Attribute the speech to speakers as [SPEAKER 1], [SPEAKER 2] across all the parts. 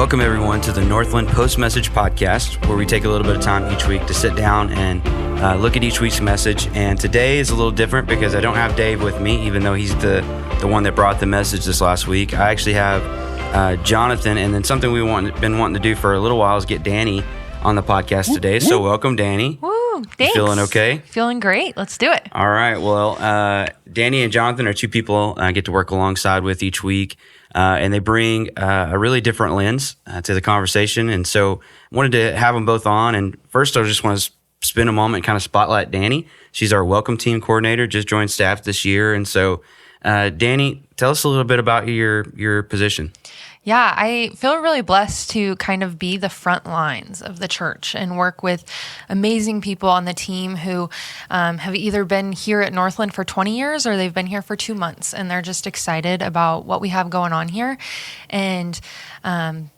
[SPEAKER 1] Welcome, everyone, to the Northland Post-Message Podcast, where we take a little bit of time each week to sit down and look at each week's message. And today is a little different because I don't have Dave with me, even though he's the one that brought the message this last week. I actually have Jonathan, and then something we've been wanting to do for a little while is get Dani on the podcast today. So welcome, Dani.
[SPEAKER 2] Woo, thanks.
[SPEAKER 1] You feeling okay?
[SPEAKER 2] Feeling great. Let's do it.
[SPEAKER 1] All right. Well, Dani and Jonathan are two people I get to work alongside with each week. And they bring a really different lens to the conversation. And so I wanted to have them both on. And first, I just want to spend a moment and kind of spotlight Dani. She's our welcome team coordinator, just joined staff this year. And so, Dani, tell us a little bit about your position.
[SPEAKER 2] Yeah, I feel really blessed to kind of be the front lines of the church and work with amazing people on the team who have either been here at Northland for 20 years or they've been here for 2 months, and they're just excited about what we have going on here. And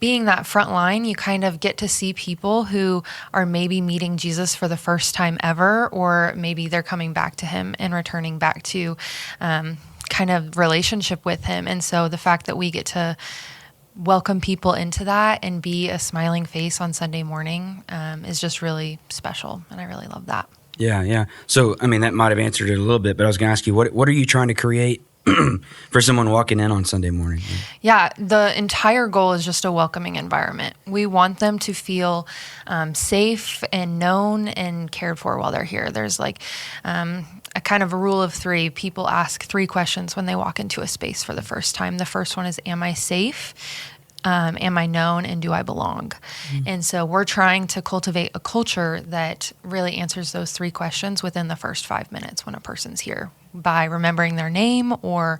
[SPEAKER 2] being that front line, you kind of get to see people who are maybe meeting Jesus for the first time ever, or maybe they're coming back to him and returning back to kind of relationship with him. And so the fact that we get to welcome people into that and be a smiling face on Sunday morning is just really special, and I really love that.
[SPEAKER 1] Yeah. So, I mean, that might have answered it a little bit, but I was going to ask you, what are you trying to create for someone walking in on Sunday morning?
[SPEAKER 2] Yeah, the entire goal is just a welcoming environment. We want them to feel safe and known and cared for while they're here. There's like a kind of a rule of three. People ask 3 questions when they walk into a space for the first time. The first one is, am I safe? Am I known? And do I belong? Mm-hmm. And so we're trying to cultivate a culture that really answers those 3 questions within the first 5 minutes when a person's here, by remembering their name or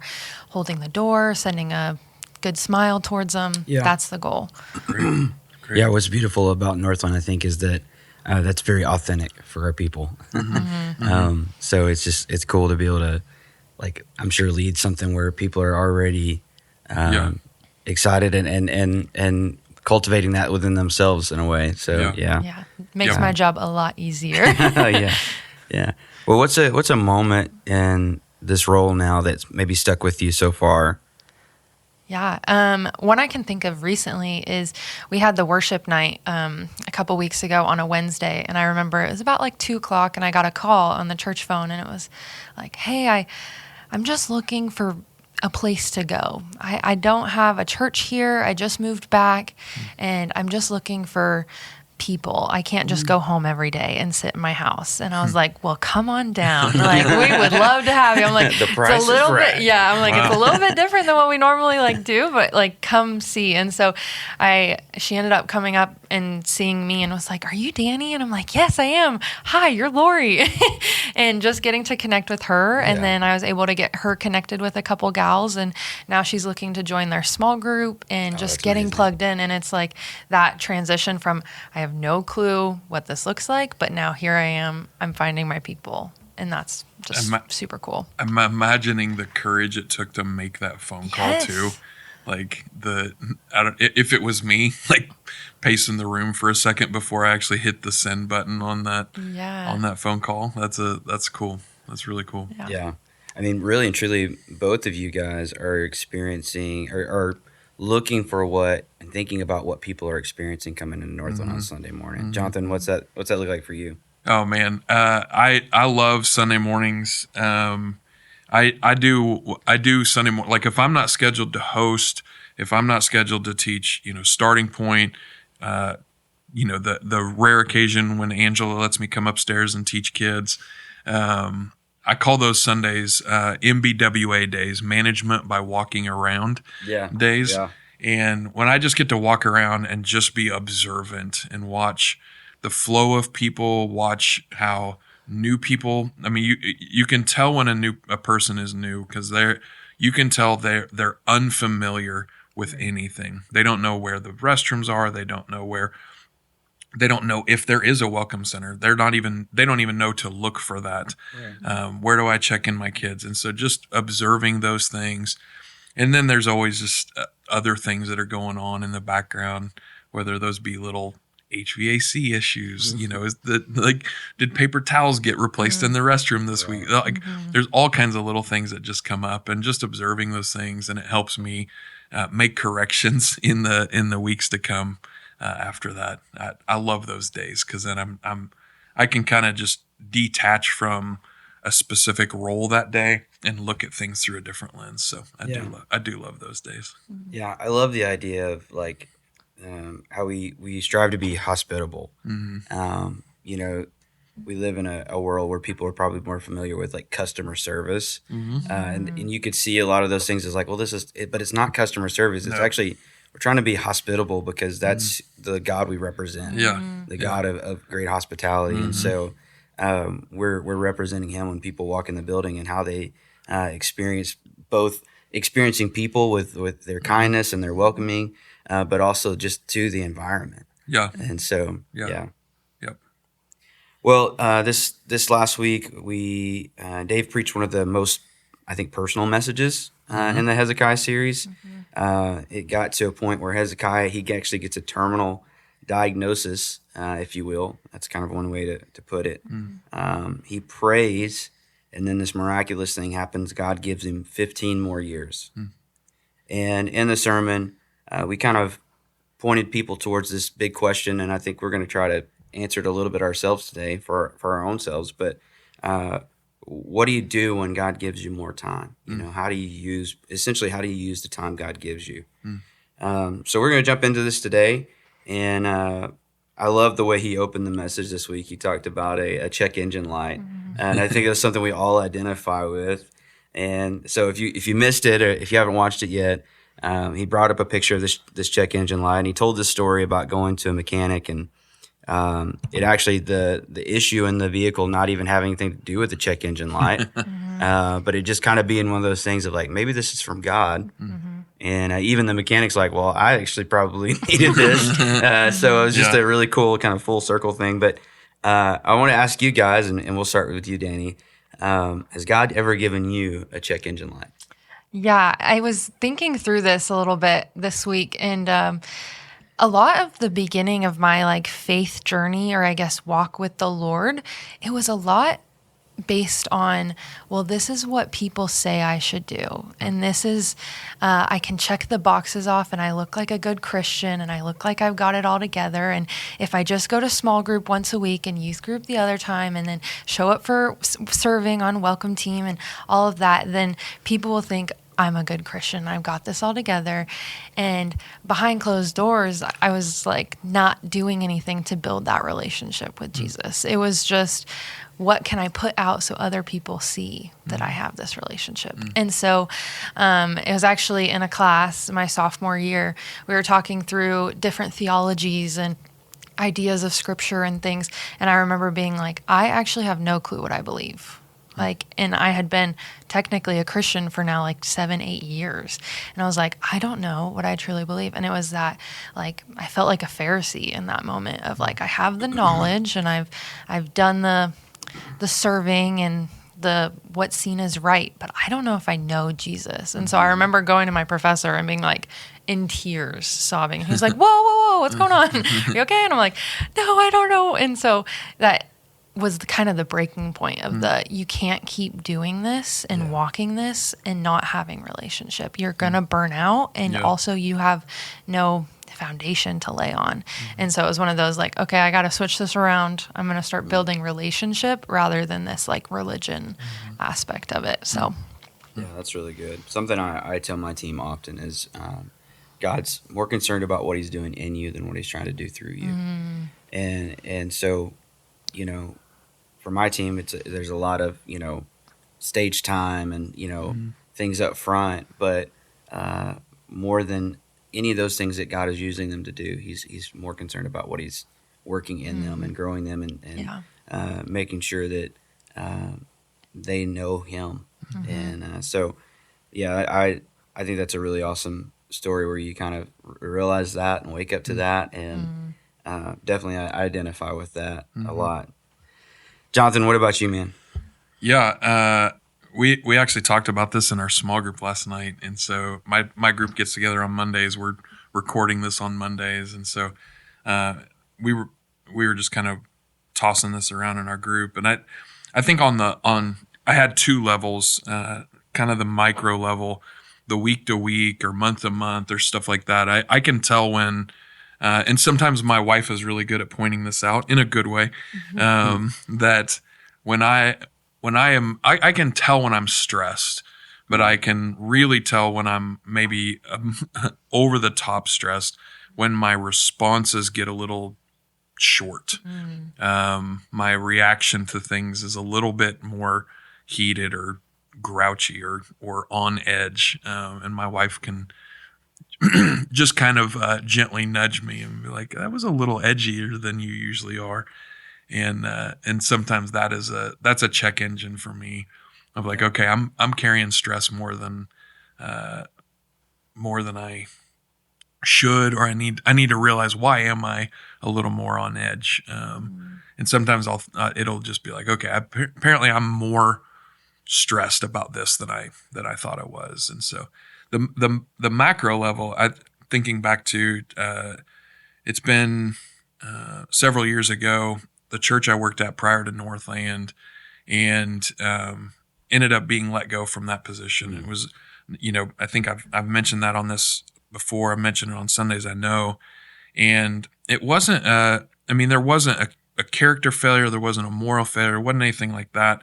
[SPEAKER 2] holding the door, sending a good smile towards them. Yeah. That's the goal.
[SPEAKER 3] Great.
[SPEAKER 1] Yeah, what's beautiful about Northland, I think, is that that's very authentic for our people. Mm-hmm. So it's cool to be able to, like, I'm sure lead something where people are already excited and cultivating that within themselves in a way. So
[SPEAKER 2] yeah. Makes my job a lot easier.
[SPEAKER 1] Yeah. Well, what's a moment in this role now that's maybe stuck with you so far?
[SPEAKER 2] Yeah. One I can think of recently is we had the worship night a couple weeks ago on a Wednesday, and I remember it was about like 2:00, and I got a call on the church phone, and it was like, hey, I'm just looking for a place to go. I don't have a church here. I just moved back, and I'm just looking for people. I can't just go home every day and sit in my house. And I was like, well, come on down. Like, we would love to have you. I'm like,
[SPEAKER 1] the price
[SPEAKER 2] it's a little
[SPEAKER 1] is right.
[SPEAKER 2] bit, I'm like, It's a little bit different than what we normally like do, but like, come see. And so she ended up coming up and seeing me and was like, are you Dani? And I'm like, yes, I am. Hi, you're Lori. And just getting to connect with her. And then I was able to get her connected with a couple gals. And now she's looking to join their small group and just getting amazing. Plugged in. And it's like that transition from, I have no clue what this looks like, but now here I am, I'm finding my people. And that's just super cool.
[SPEAKER 3] I'm imagining the courage it took to make that phone call too. Like if it was me, like pacing the room for a second before I actually hit the send button on that phone call. That's cool. That's really cool.
[SPEAKER 1] Yeah. I mean, really and truly, both of you guys are experiencing or are looking for what and thinking about what people are experiencing coming into Northland on Sunday morning. Mm-hmm. Jonathan, what's that look like for you?
[SPEAKER 3] Oh man, I love Sunday mornings. I do Sunday morning. Like if I'm not scheduled to host, if I'm not scheduled to teach, starting point, the rare occasion when Angela lets me come upstairs and teach kids. I call those Sundays MBWA days, management by walking around days. Yeah. And when I just get to walk around and just be observant and watch the flow of people, watch how new people, I mean, you can tell when a person is new because you can tell they're unfamiliar with anything. They don't know where the restrooms are. They don't know if there is a welcome center. They don't even know to look for that. Right. Where do I check in my kids? And so just observing those things. And then there's always just other things that are going on in the background, whether those be little HVAC issues, did paper towels get replaced in the restroom this week? Like there's all kinds of little things that just come up, and just observing those things. And it helps me make corrections in the weeks to come after that. I love those days because then I can kind of just detach from a specific role that day and look at things through a different lens. So I do love those days.
[SPEAKER 1] Yeah, I love the idea of like how we strive to be hospitable. We live in a world where people are probably more familiar with like customer service, and you could see a lot of those things as like, well, this is it, but it's not customer service. It's actually we're trying to be hospitable because that's the God we represent. The God of great hospitality, and so we're representing Him when people walk in the building and how they experiencing people with their kindness and their welcoming, but also just to the environment. And so Yep. Well, this last week Dave preached one of the most, I think, personal messages in the Hezekiah series. It got to a point where Hezekiah, he actually gets a terminal diagnosis, if you will. That's kind of one way to put it. He prays, and then this miraculous thing happens. God gives him 15 more years. And in the sermon, we kind of pointed people towards this big question, and I think we're going to try to answer it a little bit ourselves today for our own selves. But what do you do when God gives you more time? How do you use the time God gives you? So we're going to jump into this today, and I love the way he opened the message this week. He talked about a check engine light, and I think that's something we all identify with. And so if you missed it or if you haven't watched it yet, he brought up a picture of this check engine light, and he told this story about going to a mechanic, and it actually the issue in the vehicle not even having anything to do with the check engine light, but it just kind of being one of those things of like, maybe this is from God. And even the mechanic's like, well, I actually probably needed this. So it was just a really cool kind of full circle thing. But I want to ask you guys, and we'll start with you, Dani. Has God ever given you a check engine light?
[SPEAKER 2] Yeah, I was thinking through this a little bit this week, and a lot of the beginning of my like faith journey, or I guess walk with the Lord, it was a lot based on, well, this is what people say I should do. And this is, I can check the boxes off and I look like a good Christian and I look like I've got it all together. And if I just go to small group once a week and youth group the other time and then show up for serving on welcome team and all of that, then people will think I'm a good Christian. I've got this all together. And behind closed doors, I was like not doing anything to build that relationship with Jesus. It was just, what can I put out so other people see that I have this relationship? And so it was actually in a class my sophomore year. We were talking through different theologies and ideas of scripture and things. And I remember being like, I actually have no clue what I believe. And I had been technically a Christian for now like 7-8 years. And I was like, I don't know what I truly believe. And it was that, like, I felt like a Pharisee in that moment of like, I have the knowledge and I've done the serving and the what's seen as right, but I don't know if I know Jesus. And so I remember going to my professor and being like in tears, sobbing. He was like, whoa, what's going on? Are you okay? And I'm like, no, I don't know. And so that was kind of the breaking point of you can't keep doing this and walking this and not having relationship. You're going to burn out, and also you have no foundation to lay on. And so it was one of those like, okay, I got to switch this around. I'm going to start building relationship rather than this like religion aspect of it. So
[SPEAKER 1] yeah, that's really good. Something I tell my team often is God's more concerned about what he's doing in you than what he's trying to do through you. And so, for my team, there's a lot of, stage time and, things up front, but more than any of those things that God is using them to do, he's more concerned about what he's working in them and growing them and making sure that they know him. And so, I think that's a really awesome story where you kind of realize that and wake up to that. And definitely I identify with that a lot. Jonathan, what about you, man?
[SPEAKER 3] Yeah, we actually talked about this in our small group last night, and so my group gets together on Mondays. We're recording this on Mondays, and so we were just kind of tossing this around in our group. And I think I had two levels, kind of the micro level the week to week or month to month or stuff like that, I can tell when, and sometimes my wife is really good at pointing this out in a good way, that when I can tell when I'm stressed, but I can really tell when I'm maybe over the top stressed, when my responses get a little short. My reaction to things is a little bit more heated or grouchy or on edge. And my wife can just kind of gently nudge me and be like, that was a little edgier than you usually are. And sometimes that's a check engine for me of like, okay, I'm carrying stress more than I should, or I need to realize, why am I a little more on edge? And sometimes it'll just be like, okay, apparently I'm more stressed about this than I thought I was. And so the macro level, thinking back to, it's been several years ago, the church I worked at prior to Northland, and ended up being let go from that position. It was, I think I've mentioned that on this before. I mentioned it on Sundays, I know. And it wasn't, there wasn't a character failure. There wasn't a moral failure. There wasn't anything like that.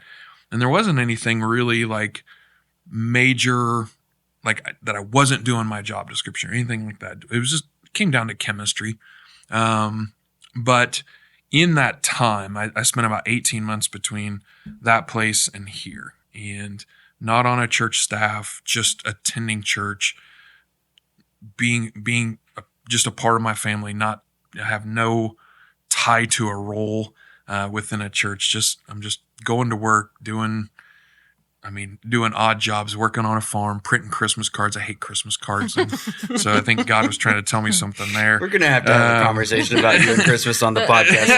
[SPEAKER 3] And there wasn't anything really like major, like that I wasn't doing my job description or anything like that. It was just, came down to chemistry. But in that time, I spent about 18 months between that place and here, and not on a church staff, just attending church, being just a part of my family, have no tie to a role within a church. I'm just going to work, doing odd jobs, working on a farm, printing Christmas cards. I hate Christmas cards. And so I think God was trying to tell me something there.
[SPEAKER 1] We're going to have a conversation about you and Christmas on the podcast.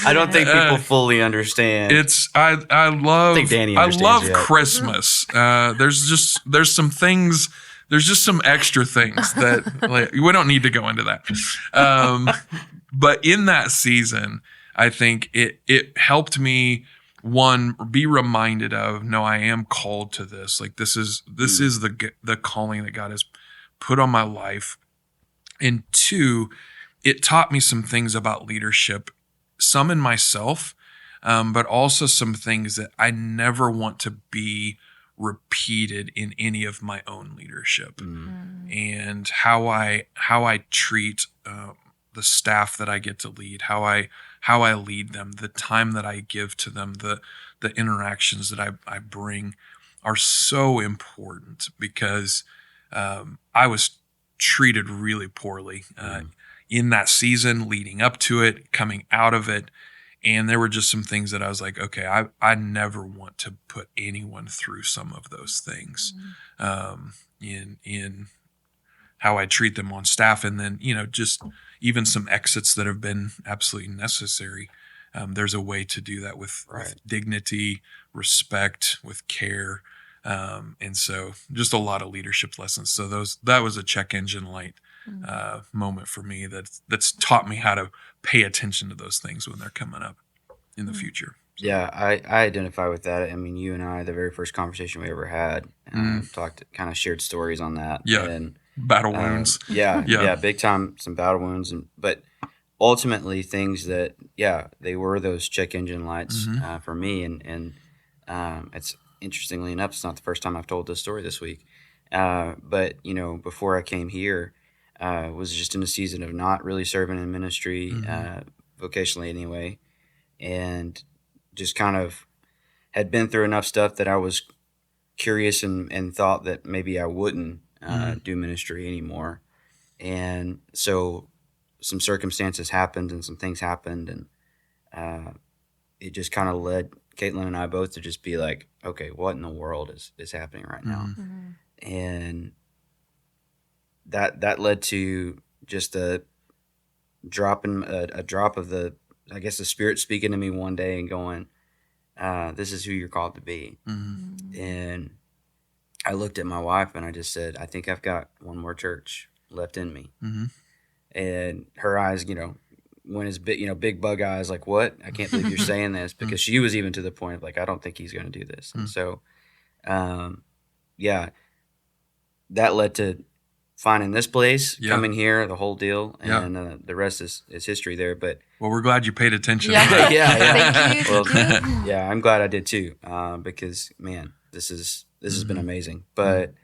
[SPEAKER 1] I don't think people fully understand.
[SPEAKER 3] I love
[SPEAKER 1] Dani
[SPEAKER 3] Christmas. There's some things, there's just some extra things that like, we don't need to go into that. But in that season, I think it helped me, one, be reminded of, no, I am called to this. Like this is the calling that God has put on my life. And two, it taught me some things about leadership, some in myself, but also some things that I never want to be repeated in any of my own leadership. And how I treat the staff that I get to lead, how I lead them, the time that I give to them, the interactions that I bring are so important, because I was treated really poorly in that season, leading up to it, coming out of it. And there were just some things that I was like, okay, I never want to put anyone through some of those things in how I treat them on staff. And then, just even some exits that have been absolutely necessary. There's a way to do that with dignity, respect, with care. And so just a lot of leadership lessons. So that was a check engine light moment for me that's taught me how to pay attention to those things when they're coming up in the future. So.
[SPEAKER 1] Yeah, I identify with that. I mean, you and I, the very first conversation we ever had, kind of shared stories on that.
[SPEAKER 3] Yeah.
[SPEAKER 1] And
[SPEAKER 3] battle wounds.
[SPEAKER 1] Yeah, big time, some battle wounds, but ultimately things that, they were those check engine lights for me. And it's interestingly enough, it's not the first time I've told this story this week. But before I came here, was just in a season of not really serving in ministry, vocationally anyway, and just kind of had been through enough stuff that I was curious and thought that maybe I wouldn't do ministry anymore. And so some circumstances happened and some things happened, and it just kind of led Caitlin and I both to just be like, okay, what in the world is happening right now? And that led to just a drop of the, I guess, the Spirit speaking to me one day and going, this is who you're called to be. And I looked at my wife and I just said, I think I've got one more church left in me. And her eyes, went as big, big bug eyes, like, what? I can't believe you're saying this, because she was even to the point of like, I don't think he's going to do this. And so, that led to finding this place,
[SPEAKER 3] Yeah.
[SPEAKER 1] coming here, the whole deal,
[SPEAKER 3] Yeah.
[SPEAKER 1] and the rest is history there. But
[SPEAKER 3] Well, we're glad you paid attention.
[SPEAKER 2] Yeah.
[SPEAKER 1] yeah.
[SPEAKER 2] Thank you.
[SPEAKER 1] Yeah, I'm glad I did too, because man, this has been amazing. But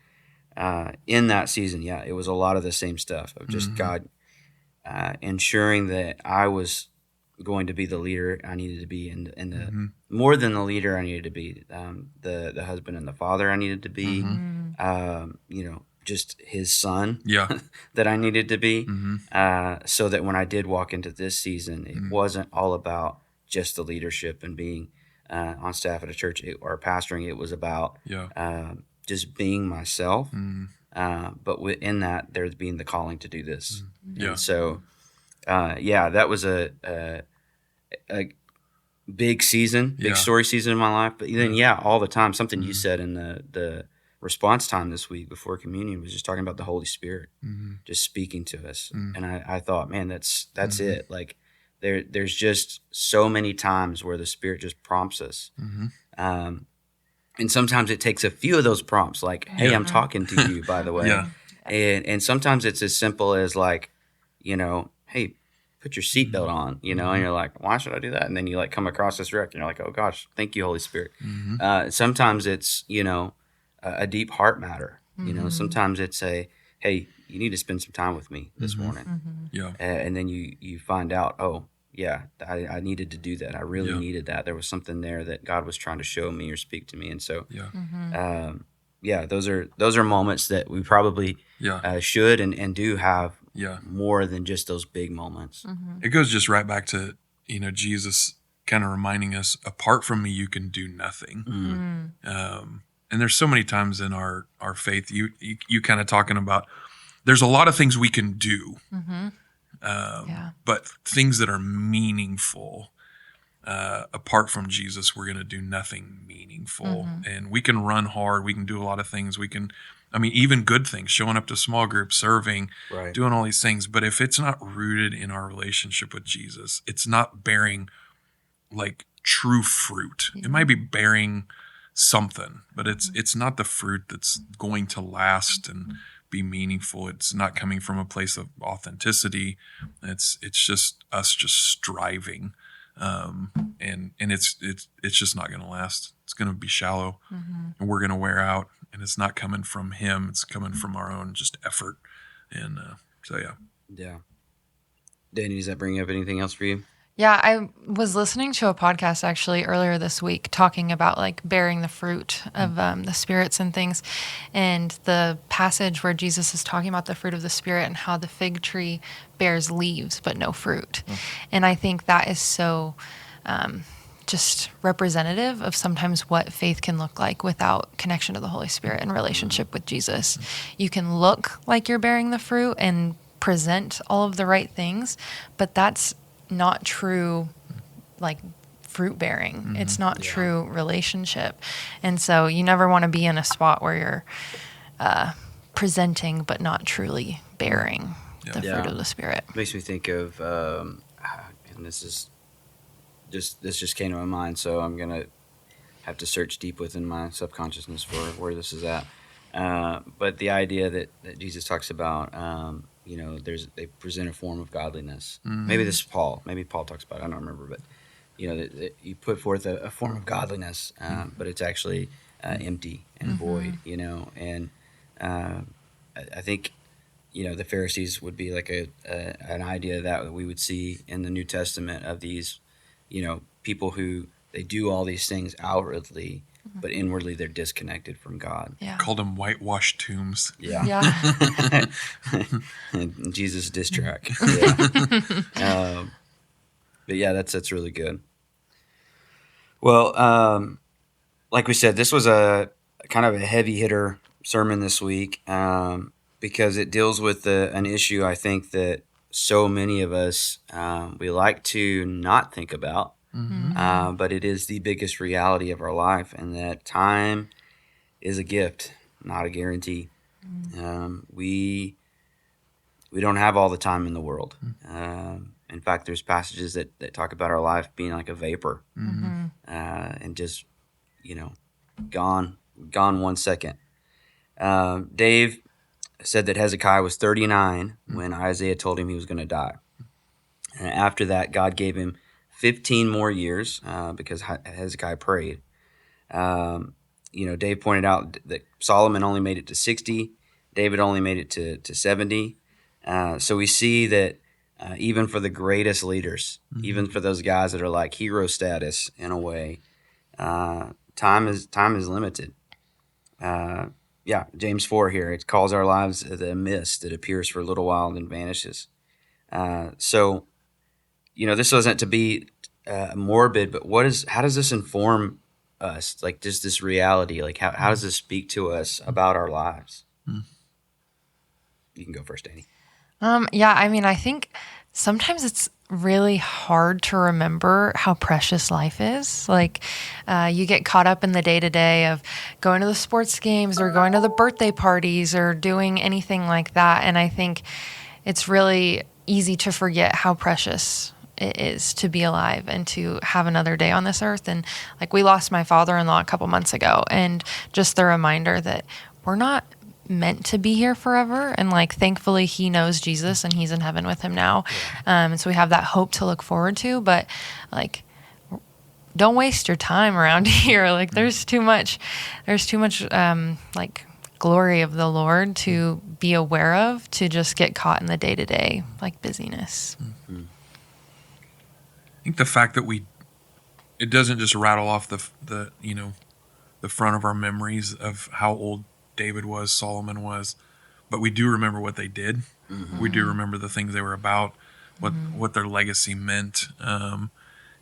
[SPEAKER 1] in that season, yeah, it was a lot of the same stuff of just God ensuring that I was going to be the leader I needed to be, and the more than the leader I needed to be, the husband and the father I needed to be, just his son that I needed to be, so that when I did walk into this season, it wasn't all about just the leadership and being on staff at a church or pastoring. It was about just being myself, but within that, there's being the calling to do this. And so, that was a big season, big story season in my life. But then, all the time, something you said in the response time this week before communion was just talking about the Holy Spirit just speaking to us. And I thought, man, that's it. Like there's just so many times where the Spirit just prompts us. And sometimes it takes a few of those prompts, like, hey, I'm talking to you, by the way. And sometimes it's as simple as like, hey, put your seatbelt on, and you're like, why should I do that? And then you like come across this wreck and you're like, oh gosh, thank you, Holy Spirit. Sometimes it's, a deep heart matter. Sometimes it's hey, you need to spend some time with me this morning. And then you find out, oh yeah, I needed to do that. I really needed that. There was something there that God was trying to show me or speak to me. And so, those are moments that we probably should and do have more than just those big moments.
[SPEAKER 3] It goes just right back to, Jesus kind of reminding us, apart from me, you can do nothing. And there's so many times in our faith, you kind of talking about, there's a lot of things we can do, but things that are meaningful, apart from Jesus, we're going to do nothing meaningful. And we can run hard. We can do a lot of things. Even good things, showing up to small groups, serving, doing all these things. But if it's not rooted in our relationship with Jesus, it's not bearing like true fruit. It might be bearing something, but it's not the fruit that's going to last and be meaningful. It's not coming from a place of authenticity. It's just us just striving, and it's just not going to last. It's going to be shallow, and we're going to wear out. And it's not coming from Him; it's coming from our own just effort. And
[SPEAKER 1] yeah. Dani, does that bring up anything else for you?
[SPEAKER 2] Yeah, I was listening to a podcast actually earlier this week talking about like bearing the fruit of the spirits and things, and the passage where Jesus is talking about the fruit of the Spirit and how the fig tree bears leaves but no fruit. And I think that is so just representative of sometimes what faith can look like without connection to the Holy Spirit and relationship with Jesus. You can look like you're bearing the fruit and present all of the right things, but that's not true, like fruit bearing. It's not true relationship. And so you never want to be in a spot where you're presenting but not truly bearing the fruit of the Spirit.
[SPEAKER 1] Makes me think of, and this just came to my mind, so I'm gonna have to search deep within my subconsciousness for where this is at. But the idea that Jesus talks about, they present a form of godliness. Maybe this is Paul. Maybe Paul talks about it. I don't remember, but that you put forth a form of godliness, but it's actually empty and void. And I think the Pharisees would be like an idea that we would see in the New Testament of these people who they do all these things outwardly, but inwardly they're disconnected from God.
[SPEAKER 2] Yeah.
[SPEAKER 3] Called them whitewashed tombs.
[SPEAKER 2] Yeah.
[SPEAKER 1] Jesus diss track. But yeah, that's really good. Well, like we said, this was a kind of a heavy hitter sermon this week, because it deals with an issue I think that so many of us we like to not think about. But it is the biggest reality of our life, and that time is a gift, not a guarantee. We don't have all the time in the world. In fact, there's passages that talk about our life being like a vapor, and just gone 1 second. Dave, said that Hezekiah was 39 when Isaiah told him he was going to die. And after that, God gave him 15 more years because Hezekiah prayed. Dave pointed out that Solomon only made it to 60. David only made it to 70. So we see that even for the greatest leaders, even for those guys that are like hero status in a way, time is limited. James 4 here, it calls our lives the mist that appears for a little while and then vanishes. So this wasn't to be morbid, but how does this inform us? Like, just this reality, like how does this speak to us about our lives? You can go first, Dani.
[SPEAKER 2] I think sometimes it's really hard to remember how precious life is. Like, you get caught up in the day-to-day of going to the sports games or going to the birthday parties or doing anything like that. And I think it's really easy to forget how precious it is to be alive and to have another day on this earth. And like, we lost my father-in-law a couple months ago, and just the reminder that we're not meant to be here forever, and like, thankfully he knows Jesus and he's in heaven with him now. And so we have that hope to look forward to, but like, don't waste your time around here. Like, there's too much like glory of the Lord to be aware of, to just get caught in the day-to-day like busyness.
[SPEAKER 3] I think the fact that it doesn't just rattle off the front of our memories of how old David was, Solomon was, but we do remember what they did. We do remember the things they were about, what their legacy meant,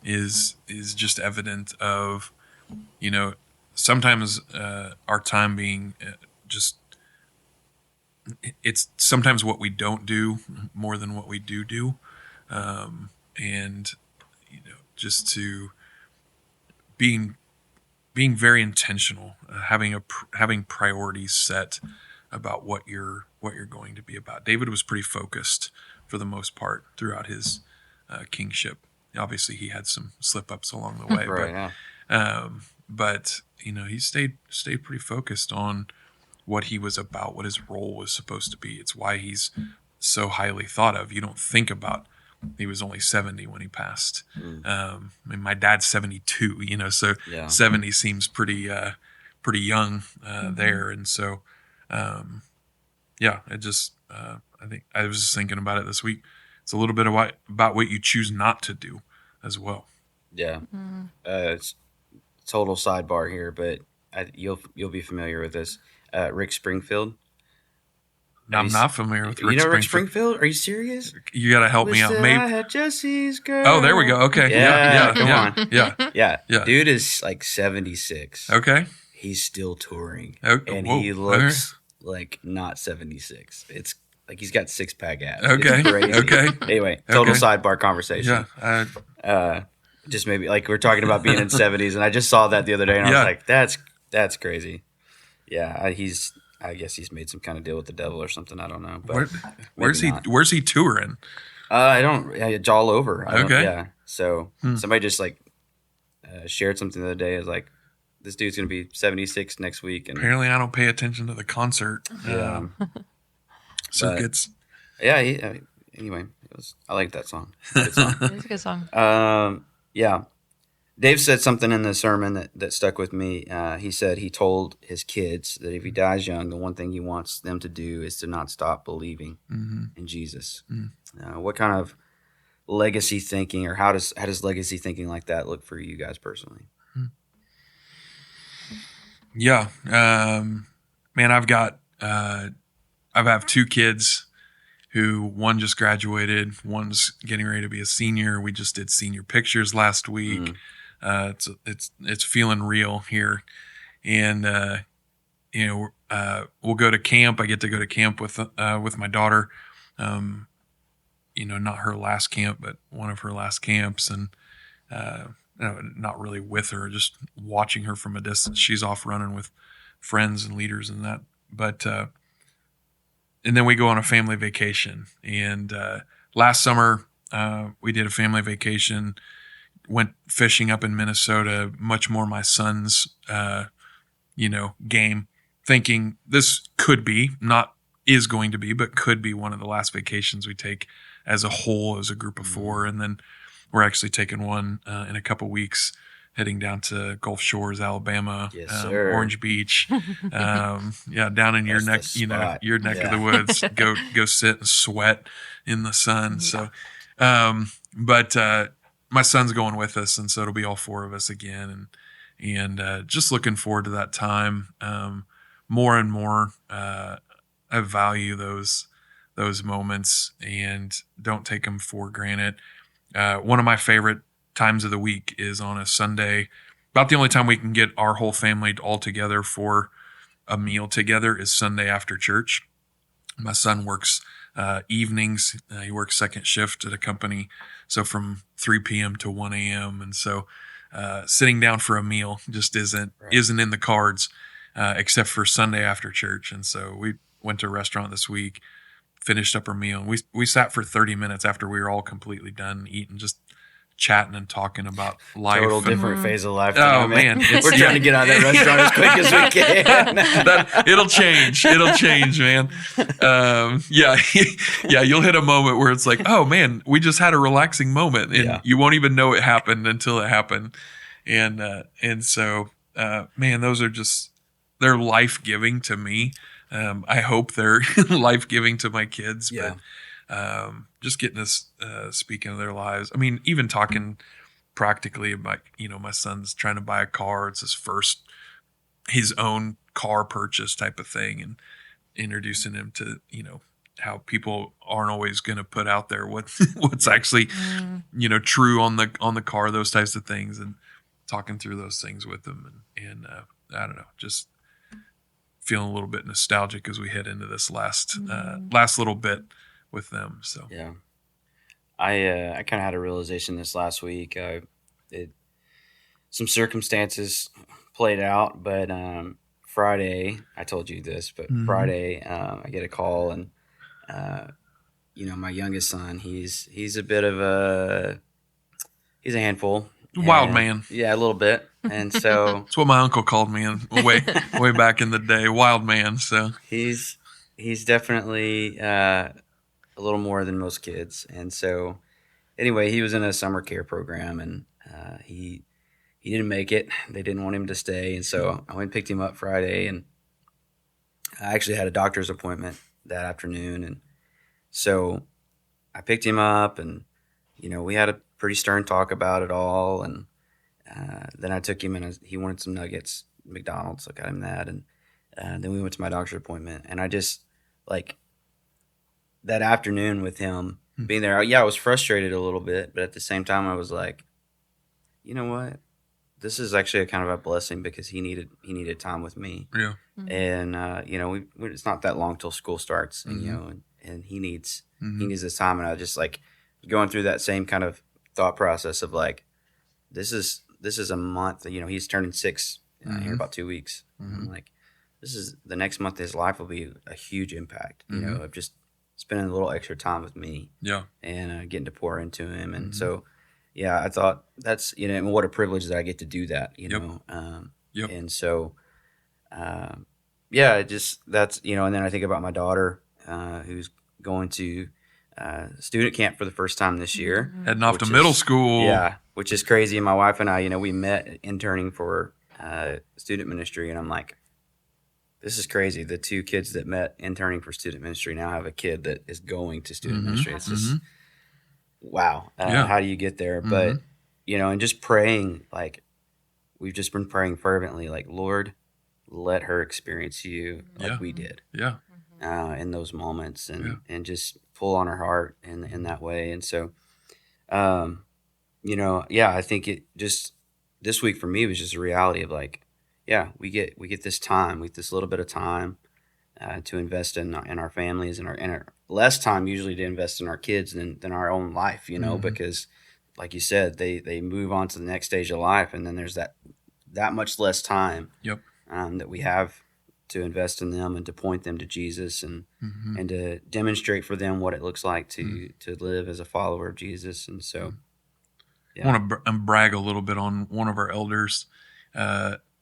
[SPEAKER 3] is just evident of, sometimes our time being it's sometimes what we don't do more than what we do. And, just to being very intentional, having priorities set about what you're going to be about. David was pretty focused for the most part throughout his kingship. Obviously, he had some slip-ups along the way,
[SPEAKER 1] right,
[SPEAKER 3] but he stayed pretty focused on what he was about, what his role was supposed to be. It's why he's so highly thought of. You don't think about. He was only 70 when he passed. My dad's 72, so 70 seems pretty young there. And so, it just, I think I was just thinking about it this week. It's a little bit about what you choose not to do as well.
[SPEAKER 1] Yeah. It's total sidebar here, but you'll be familiar with this. Rick Springfield.
[SPEAKER 3] I'm not familiar with Rick
[SPEAKER 1] Rick Springfield? Are you serious?
[SPEAKER 3] You got to help me out. Maybe
[SPEAKER 1] I had Jesse's girl.
[SPEAKER 3] Oh, there we go. Okay. Yeah.
[SPEAKER 1] Come on.
[SPEAKER 3] Yeah.
[SPEAKER 1] Dude is like 76.
[SPEAKER 3] Okay.
[SPEAKER 1] He's still touring.
[SPEAKER 3] Okay.
[SPEAKER 1] And he looks like not 76. It's like he's got six-pack abs.
[SPEAKER 3] Okay.
[SPEAKER 1] It's crazy.
[SPEAKER 3] Okay.
[SPEAKER 1] Anyway, total sidebar conversation.
[SPEAKER 3] Yeah.
[SPEAKER 1] Just maybe like we're talking about being in 70s, and I just saw that the other day, and I was like, that's crazy. Yeah, I guess he's made some kind of deal with the devil or something. I don't know. But
[SPEAKER 3] where's he touring?
[SPEAKER 1] I don't. It's all over.
[SPEAKER 3] Okay.
[SPEAKER 1] Yeah. So somebody just like shared something the other day. Is like, this dude's gonna be 76 next week. And
[SPEAKER 3] apparently, I don't pay attention to the concert.
[SPEAKER 1] Yeah.
[SPEAKER 3] Circuits.
[SPEAKER 1] Anyway, I like that song. Good song.
[SPEAKER 2] It's a good song.
[SPEAKER 1] Yeah. Dave said something in the sermon that stuck with me. He said he told his kids that if he dies young, the one thing he wants them to do is to not stop believing in Jesus. What kind of legacy thinking, or how does legacy thinking like that look for you guys personally?
[SPEAKER 3] Yeah, man, I have two kids who, one just graduated, one's getting ready to be a senior. We just did senior pictures last week. It's feeling real here, and we'll go to camp. I get to go to camp with my daughter. Not her last camp, but one of her last camps, and not really with her, just watching her from a distance. She's off running with friends and leaders and that, but. And then we go on a family vacation. And last summer, we did a family vacation, went fishing up in Minnesota, much more my son's, game, thinking this could be, not is going to be, but could be one of the last vacations we take as a whole, as a group of 4. And then we're actually taking one in a couple weeks, heading down to Gulf Shores, Alabama, Orange Beach. Down in your neck, your neck of the woods. Go sit and sweat in the sun. So, but my son's going with us, and so it'll be all 4 of us again, and just looking forward to that time. More and more, I value those moments and don't take them for granted. One of my favorite times of the week is on a Sunday. About the only time we can get our whole family all together for a meal together is Sunday after church. My son works evenings. He works second shift at a company, so from 3 p.m. to 1 a.m. And so sitting down for a meal just isn't in the cards, except for Sunday after church. And so we went to a restaurant this week, finished up our meal. We sat for 30 minutes after we were all completely done eating, just chatting and talking about life.
[SPEAKER 1] Total different phase of life.
[SPEAKER 3] Oh man,
[SPEAKER 1] we're trying to get out of that restaurant as quick as we can.
[SPEAKER 3] It'll change, man. You'll hit a moment where it's like, oh man, we just had a relaxing moment, and you won't even know it happened until it happened. And so, man, those are they're life-giving to me. I hope they're life-giving to my kids, but just getting to speak into their lives. I mean, even talking practically about, my son's trying to buy a car. It's his own car purchase type of thing, and introducing him to, how people aren't always going to put out there what's actually, true on the car, those types of things, and talking through those things with them. And I don't know, just feeling a little bit nostalgic as we head into this last little bit with them. So
[SPEAKER 1] I kind of had a realization this last week. Some circumstances played out, but Friday, I told you this, but Friday I get a call, and my youngest son, he's a bit of he's a handful.
[SPEAKER 3] Wild man.
[SPEAKER 1] Yeah, a little bit. And so
[SPEAKER 3] that's what my uncle called me way back in the day. Wild man. So
[SPEAKER 1] he's definitely a little more than most kids. And so anyway, he was in a summer care program, and he didn't make it. They didn't want him to stay. And so I went and picked him up Friday, and I actually had a doctor's appointment that afternoon. And so I picked him up, and, we had a pretty stern talk about it all. And then I took him, and he wanted some nuggets, McDonald's. So I got him that. And then we went to my doctor's appointment, and I just that afternoon with him being there, I was frustrated a little bit, but at the same time, I was like, you know what? This is actually a kind of a blessing, because he needed time with me.
[SPEAKER 3] Yeah.
[SPEAKER 1] And it's not that long till school starts, and and he needs this time. And I just going through that same kind of thought process of this is a month. He's turning 6 here in about 2 weeks. I'm like, this is the next month of his life will be a huge impact. Of just spending a little extra time with me.
[SPEAKER 3] Yeah.
[SPEAKER 1] And getting to pour into him, and so. Yeah, I thought that's, and what a privilege that I get to do that, And so, that's, and then I think about my daughter who's going to student camp for the first time this year.
[SPEAKER 3] Heading off to middle school.
[SPEAKER 1] Yeah, which is crazy. My wife and I, we met interning for student ministry, and I'm like, this is crazy. The 2 kids that met interning for student ministry now have a kid that is going to student ministry. It's just... wow. How do you get there? But, and just praying, we've just been praying fervently, Lord, let her experience you we did.
[SPEAKER 3] Yeah.
[SPEAKER 1] In those moments, and just pull on her heart in that way. And so, I think it just, this week for me was just a reality of we get this time, this little bit of time to invest in our families and our less time usually to invest in our kids than our own life, because like you said, they move on to the next stage of life, and then there's that much less time that we have to invest in them and to point them to Jesus and to demonstrate for them what it looks like to live as a follower of Jesus. And so
[SPEAKER 3] I want to brag a little bit on one of our elders.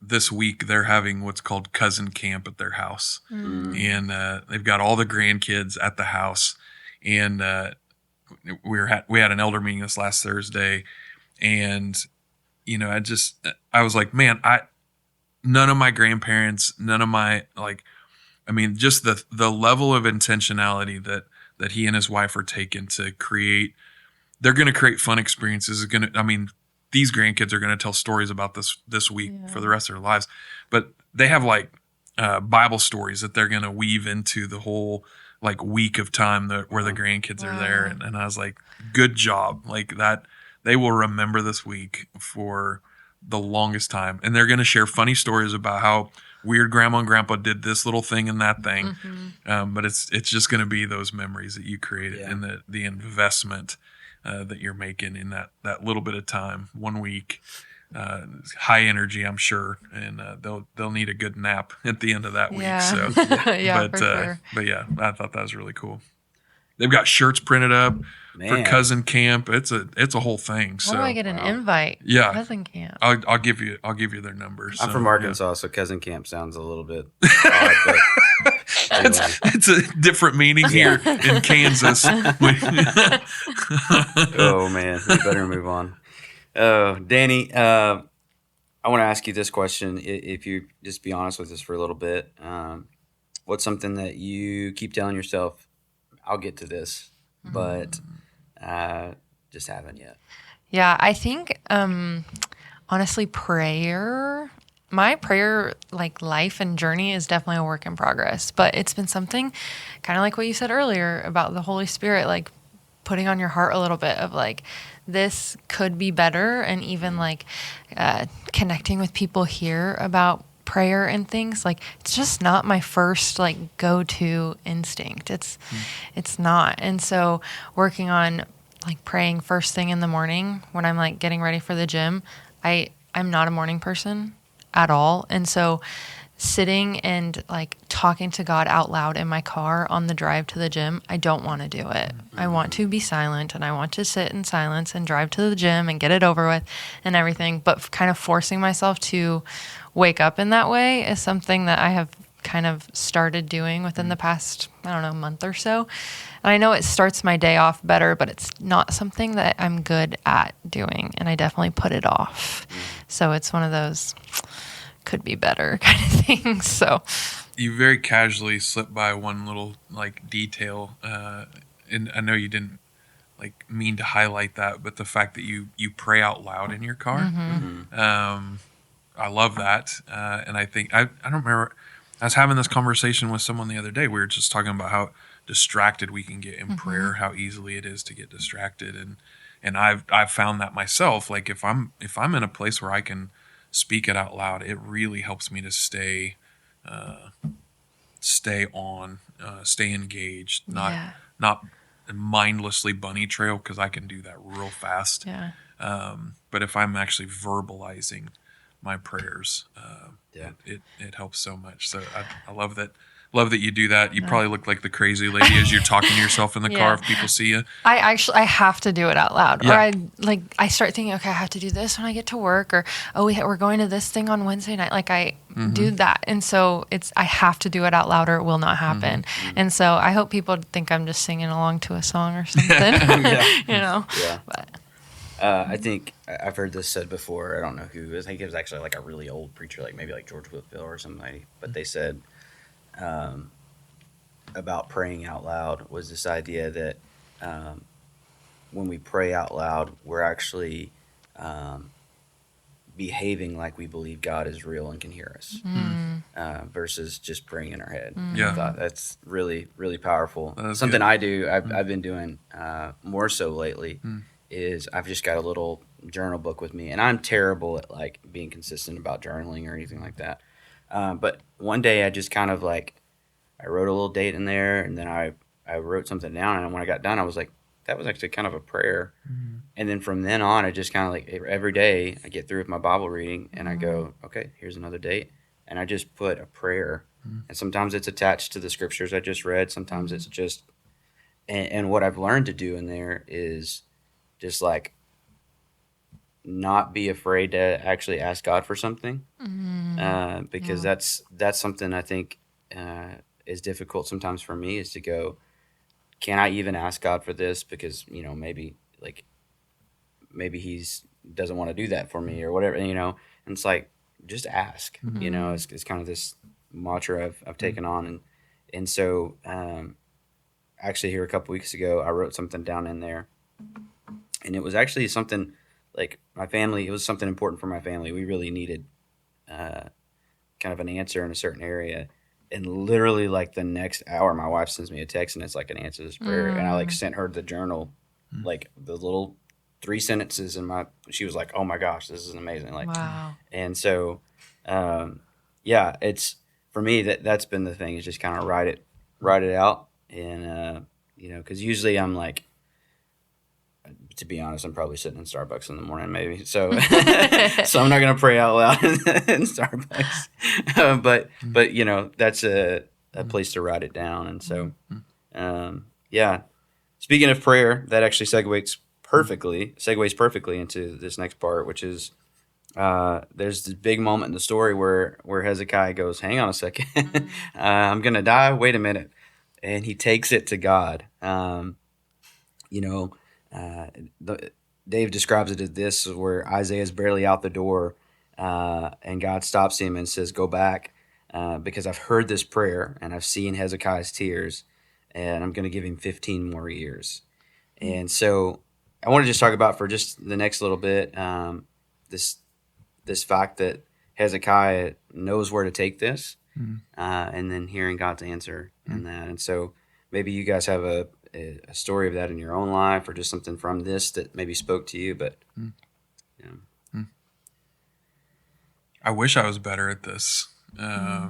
[SPEAKER 3] this week they're having what's called cousin camp at their house. And they've got all the grandkids at the house. And we had an elder meeting this last Thursday. And, I was like, man, none of my grandparents, just the level of intentionality that he and his wife are taking to create, they're going to create fun experiences. These grandkids are going to tell stories about this week for the rest of their lives, but they have Bible stories that they're going to weave into the whole week of time where the grandkids are there. And I was like, good job. That they will remember this week for the longest time. And they're going to share funny stories about how weird grandma and grandpa did this little thing and that thing. But it's just going to be those memories that you created and the investment that you're making in that little bit of time, 1 week. High energy, I'm sure, and they'll need a good nap at the end of that week. So,
[SPEAKER 2] for sure.
[SPEAKER 3] But yeah, I thought that was really cool. They've got shirts printed up for cousin camp. It's a whole thing.
[SPEAKER 2] How do I get an invite?
[SPEAKER 3] Yeah,
[SPEAKER 2] cousin camp.
[SPEAKER 3] I'll give you their numbers.
[SPEAKER 1] I'm from Arkansas, so cousin camp sounds a little bit odd, but anyway.
[SPEAKER 3] It's a different meaning here in Kansas.
[SPEAKER 1] Oh man, we better move on. Dani, I want to ask you this question. If you just be honest with us for a little bit, what's something that you keep telling yourself, I'll get to this, but just haven't yet?
[SPEAKER 2] Yeah, I think, honestly, prayer, my prayer, life and journey is definitely a work in progress, but it's been something kind of like what you said earlier about the Holy Spirit, putting on your heart a little bit of this could be better, and even connecting with people here about prayer and things. It's just not my first go-to instinct. It's not. And so working on praying first thing in the morning when I'm getting ready for the gym, I'm not a morning person at all. And so sitting and talking to God out loud in my car on the drive to the gym, I don't want to do it. I want to be silent, and I want to sit in silence and drive to the gym and get it over with and everything. But kind of forcing myself to wake up in that way is something that I have kind of started doing within the past, month or so. And I know it starts my day off better, but it's not something that I'm good at doing, and I definitely put it off. So it's one of those could be better kind of things. So
[SPEAKER 3] you very casually slipped by one little detail, and I know you didn't mean to highlight that, but the fact that you pray out loud in your car. I love that, and I think I don't remember. I was having this conversation with someone the other day. We were just talking about how distracted we can get in prayer, how easily it is to get distracted, and I've found that myself. If I'm in a place where I can speak it out loud, it really helps me to stay engaged, not mindlessly bunny trail, because I can do that real fast. But if I'm actually verbalizing my prayers, it helps so much. So I love that. Love that you do that. You probably look like the crazy lady as you're talking to yourself in the car if people see you.
[SPEAKER 2] I have to do it out loud. Or I start thinking, okay, I have to do this when I get to work, or we're going to this thing on Wednesday night. I do that. And so I have to do it out loud or it will not happen. And so I hope people think I'm just singing along to a song or something. But
[SPEAKER 1] I think I've heard this said before. I don't know who. I think it was actually a really old preacher, maybe George Whitfield or somebody. But they said about praying out loud was this idea that when we pray out loud, we're actually behaving like we believe God is real and can hear us, versus just praying in our head. I thought that's really, really powerful. Something good. I do, I've been doing more so lately. Is I've just got a little journal book with me, and I'm terrible at being consistent about journaling or anything like that. But one day I just kind of I wrote a little date in there, and then I wrote something down, and when I got done, I was like, that was actually kind of a prayer. And then from then on, I just kind of every day I get through with my Bible reading, and I go, okay, here's another date, and I just put a prayer. And sometimes it's attached to the scriptures I just read. Sometimes it's just, and what I've learned to do in there is just not be afraid to actually ask God for something, because that's something I think is difficult sometimes for me, is to go, can I even ask God for this? Because maybe he's doesn't want to do that for me or whatever, and it's like, just ask. It's kind of this mantra I've taken on, and so actually here a couple weeks ago I wrote something down in there, and it was actually something like my family. It was something important for my family. We really needed kind of an answer in a certain area, and literally like the next hour, my wife sends me a text, and it's like an answer to this prayer, and I like sent her the journal, like the little 3 sentences she was like, oh my gosh, this is amazing. Like,
[SPEAKER 2] wow.
[SPEAKER 1] And so, it's for me that's been the thing, is just kind of write it out. And, cause usually I'm like, to be honest, I'm probably sitting in Starbucks in the morning maybe. So, so I'm not going to pray out loud in Starbucks, but that's a place to write it down. And so, speaking of prayer, that actually segues perfectly into this next part, which is there's this big moment in the story where Hezekiah goes, hang on a second, I'm gonna die, wait a minute, and he takes it to God. Dave describes it as this, where Isaiah's barely out the door, and God stops him and says, go back, because I've heard this prayer and I've seen Hezekiah's tears, and I'm going to give him 15 more years. And so I want to just talk about for just the next little bit, this fact that Hezekiah knows where to take this, and then hearing God's answer in that. And so maybe you guys have a story of that in your own life, or just something from this that maybe spoke to you. But
[SPEAKER 3] I wish I was better at this. I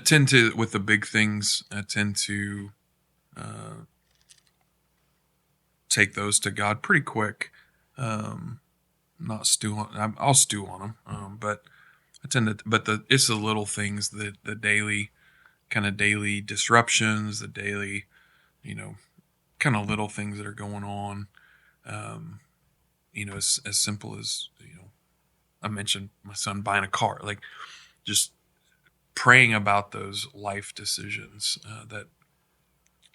[SPEAKER 3] tend to, with the big things, I tend to take those to God pretty quick. Not stew on. I'll stew on them, but I tend to. But it's the little things, the daily disruptions, the daily, kind of little things that are going on. As simple as I mentioned my son buying a car, like just praying about those life decisions that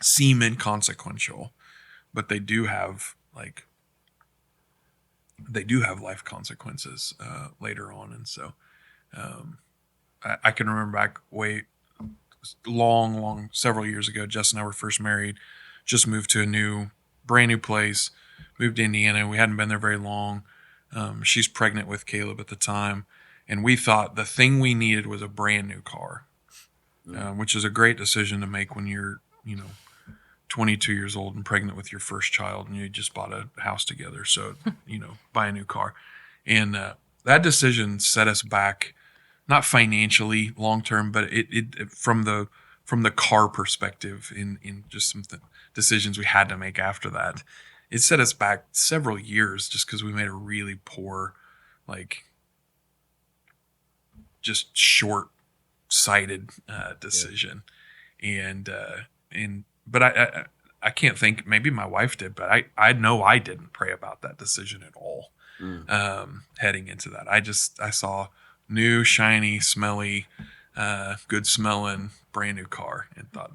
[SPEAKER 3] seem inconsequential, but they do have life consequences later on. And so I can remember back way long, several years ago, Jess and I were first married, just moved to a brand new place, moved to Indiana. We hadn't been there very long. She's pregnant with Caleb at the time, and we thought the thing we needed was a brand new car, which is a great decision to make when you're 22 years old and pregnant with your first child, and you just bought a house together. So, buy a new car. And that decision set us back, not financially long term, but it from the car perspective, in just some decisions we had to make after that, it set us back several years just because we made a really poor, just short-sighted decision. But I can't think, maybe my wife did, but I know I didn't pray about that decision at all. Heading into that, I saw new, shiny, smelly, good smelling, brand new car, and thought,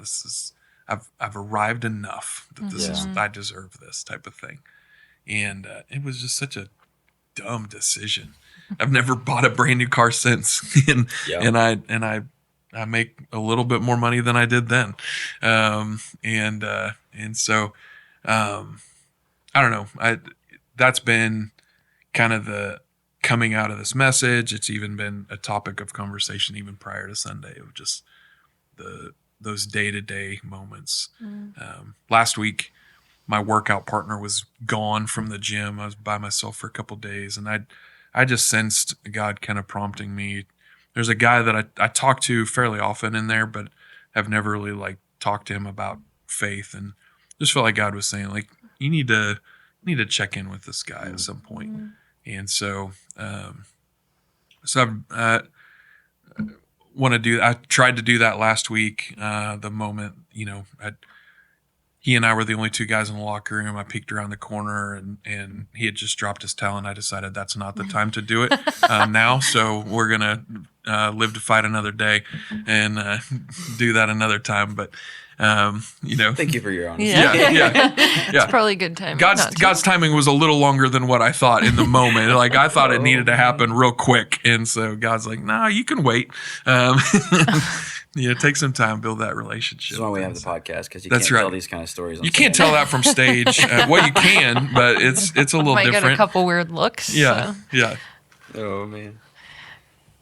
[SPEAKER 3] I've arrived enough that I deserve this type of thing. And it was just such a dumb decision. I've never bought a brand new car since, and I make a little bit more money than I did then. And so, I don't know. That's been kind of the coming out of this message. It's even been a topic of conversation even prior to Sunday, of just those day-to-day moments. Last week, my workout partner was gone from the gym. I was by myself for a couple of days, and I just sensed God kind of prompting me. There's a guy that I talk to fairly often in there, but have never really talked to him about faith, and just felt like God was saying, you need to check in with this guy at some point. And so, I want to do. I tried to do that last week. The moment he and I were the only two guys in the locker room. I peeked around the corner and he had just dropped his towel, and I decided that's not the time to do it now. So we're going to live to fight another day and do that another time. But,
[SPEAKER 1] thank you for your honesty.
[SPEAKER 3] Yeah.
[SPEAKER 2] It's probably a good time.
[SPEAKER 3] God's timing was a little longer than what I thought in the moment. Like I thought it needed to happen real quick. And so God's like, no, you can wait. Take some time, build that relationship.
[SPEAKER 1] That's why we have the podcast, because you can't tell these kind of stories.
[SPEAKER 3] You can't tell that from stage. Well, you can, but it's a little different.
[SPEAKER 2] Get a couple weird looks.
[SPEAKER 3] Yeah,
[SPEAKER 2] so.
[SPEAKER 3] Yeah.
[SPEAKER 1] Oh, man.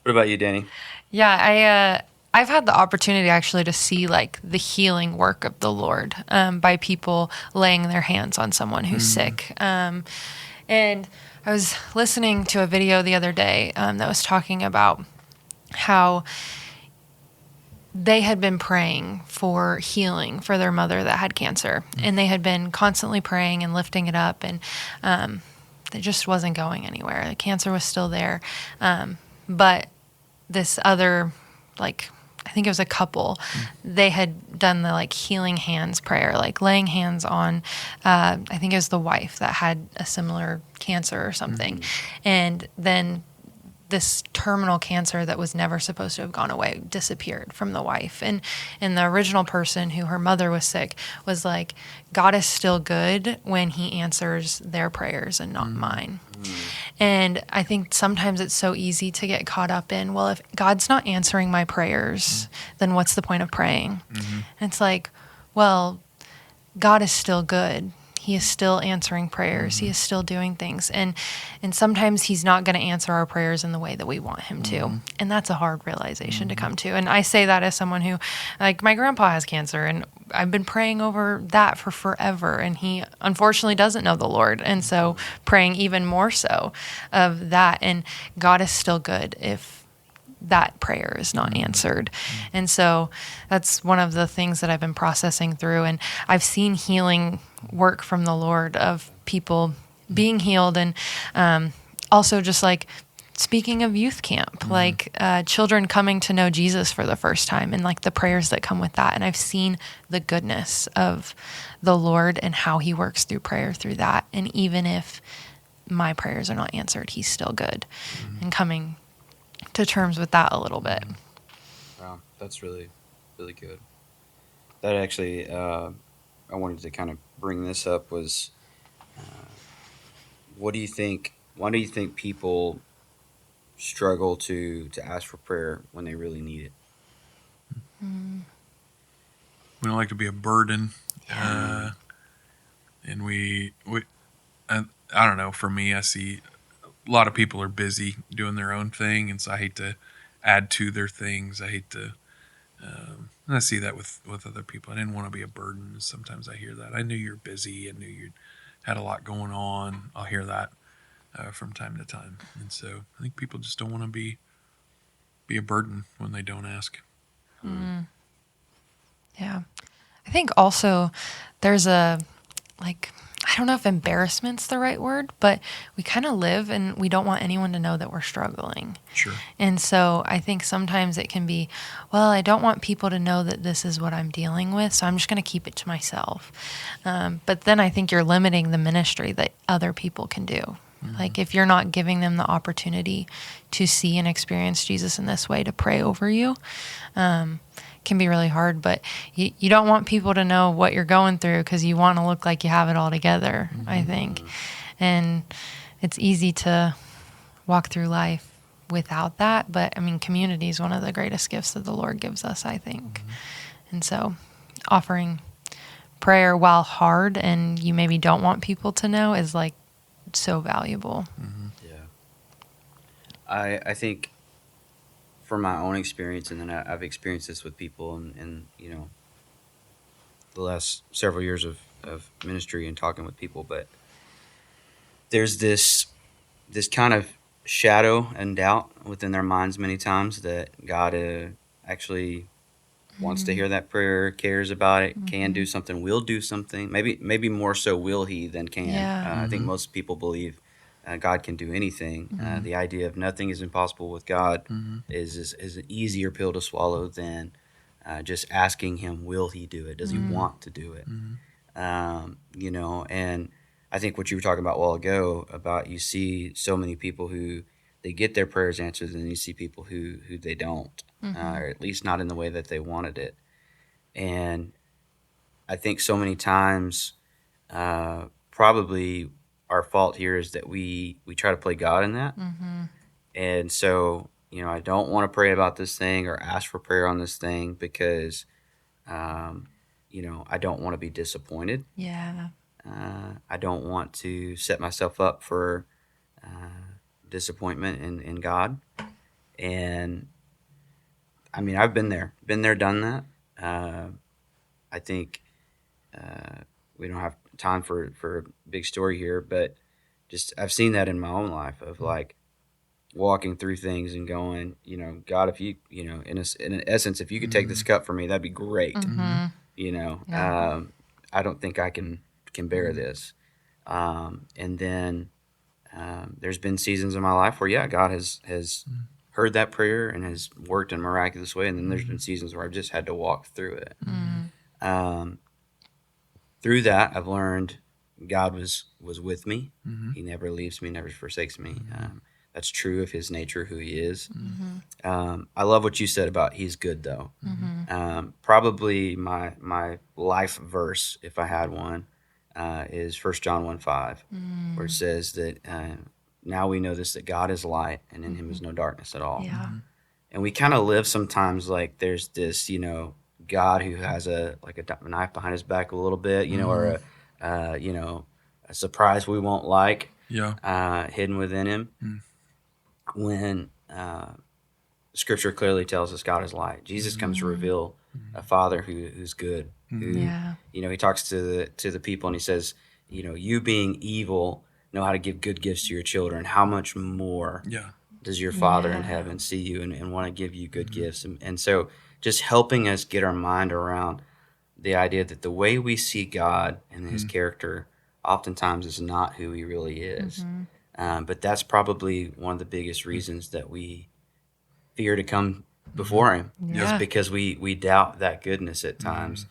[SPEAKER 1] What about you, Dani?
[SPEAKER 2] Yeah, I've had the opportunity actually to see like the healing work of the Lord by people laying their hands on someone who's sick. And I was listening to a video the other day that was talking about how they had been praying for healing for their mother that had cancer. And they had been constantly praying and lifting it up. And it just wasn't going anywhere. The cancer was still there. But this other, I think it was a couple, they had done the healing hands prayer, laying hands on, I think it was the wife that had a similar cancer or something. And then this terminal cancer that was never supposed to have gone away disappeared from the wife. And the original person who her mother was sick was like, God is still good when he answers their prayers and not mine. And I think sometimes it's so easy to get caught up in, well, if God's not answering my prayers, then what's the point of praying? And it's like, well, God is still good. He is still answering prayers. He is still doing things. And sometimes he's not going to answer our prayers in the way that we want him to. And that's a hard realization to come to. And I say that as someone who, my grandpa has cancer, and I've been praying over that for forever. And he unfortunately doesn't know the Lord. And so praying even more so of that. And God is still good if that prayer is not answered. And so that's one of the things that I've been processing through. And I've seen healing work from the Lord of people being healed. And also just speaking of youth camp, children coming to know Jesus for the first time and the prayers that come with that. And I've seen the goodness of the Lord and how he works through prayer through that. And even if my prayers are not answered, he's still good. And coming to terms with that a little bit.
[SPEAKER 1] Wow, that's really, really good. That actually, I wanted to kind of bring this up was, what do you think? Why do you think people struggle to ask for prayer when they really need it?
[SPEAKER 3] We don't like to be a burden, and I don't know. For me, I see a lot of people are busy doing their own thing, and so I hate to add to their things. I hate to, and I see that with other people. I didn't want to be a burden. Sometimes I hear that. I knew you're busy. I knew you had a lot going on. I'll hear that from time to time. And so I think people just don't want to be a burden when they don't ask.
[SPEAKER 2] Yeah. I think also there's I don't know if embarrassment's the right word, but we kind of live and we don't want anyone to know that we're struggling.
[SPEAKER 3] Sure.
[SPEAKER 2] And so I think sometimes it can be, well, I don't want people to know that this is what I'm dealing with, so I'm just going to keep it to myself. But then I think you're limiting the ministry that other people can do. If you're not giving them the opportunity to see and experience Jesus in this way, to pray over you, can be really hard, but you don't want people to know what you're going through because you want to look like you have it all together, I think. And it's easy to walk through life without that, but community is one of the greatest gifts that the Lord gives us, I think. And so offering prayer while hard and you maybe don't want people to know is so valuable.
[SPEAKER 1] Yeah. I think from my own experience, and then I've experienced this with people in the last several years of ministry and talking with people, but there's this kind of shadow and doubt within their minds many times that God actually wants to hear that prayer, cares about it, can do something, will do something. Maybe more so will he than can.
[SPEAKER 2] Yeah.
[SPEAKER 1] I think most people believe God can do anything. The idea of nothing is impossible with God is an easier pill to swallow than just asking him, will he do it? Does he want to do it? And I think what you were talking about a while ago about you see so many people who they get their prayers answered, and you see people who they don't, or at least not in the way that they wanted it. And I think so many times, probably our fault here is that we try to play God in that. And so, I don't want to pray about this thing or ask for prayer on this thing because, I don't want to be disappointed.
[SPEAKER 2] Yeah.
[SPEAKER 1] I don't want to set myself up for disappointment in God. And I mean, I've been there, done that. I think we don't have time for a big story here, but just I've seen that in my own life of like walking through things and going, God, if you, in essence, if you could take this cup from me, that'd be great.
[SPEAKER 2] Yeah.
[SPEAKER 1] I don't think I can bear this. And then there's been seasons in my life where, God has heard that prayer and has worked in a miraculous way. And then there's been seasons where I've just had to walk through it. Through that, I've learned God was with me. He never leaves me, never forsakes me. That's true of his nature, who he is. I love what you said about he's good, though. Probably my life verse, if I had one, is 1 John 1:5, where it says that now we know this, that God is light, and in him is no darkness at all.
[SPEAKER 2] Yeah.
[SPEAKER 1] And we kind of live sometimes like there's this, God who has a knife behind his back a little bit, or a surprise we won't like, hidden within him. When Scripture clearly tells us God is light. Jesus comes to reveal a Father who's good. Who, he talks to the people and he says, you being evil know how to give good gifts to your children. How much more does your Father in heaven see you and want to give you good gifts? And so just helping us get our mind around the idea that the way we see God and his character oftentimes is not who he really is. But that's probably one of the biggest reasons that we fear to come before him, is because we doubt that goodness at times.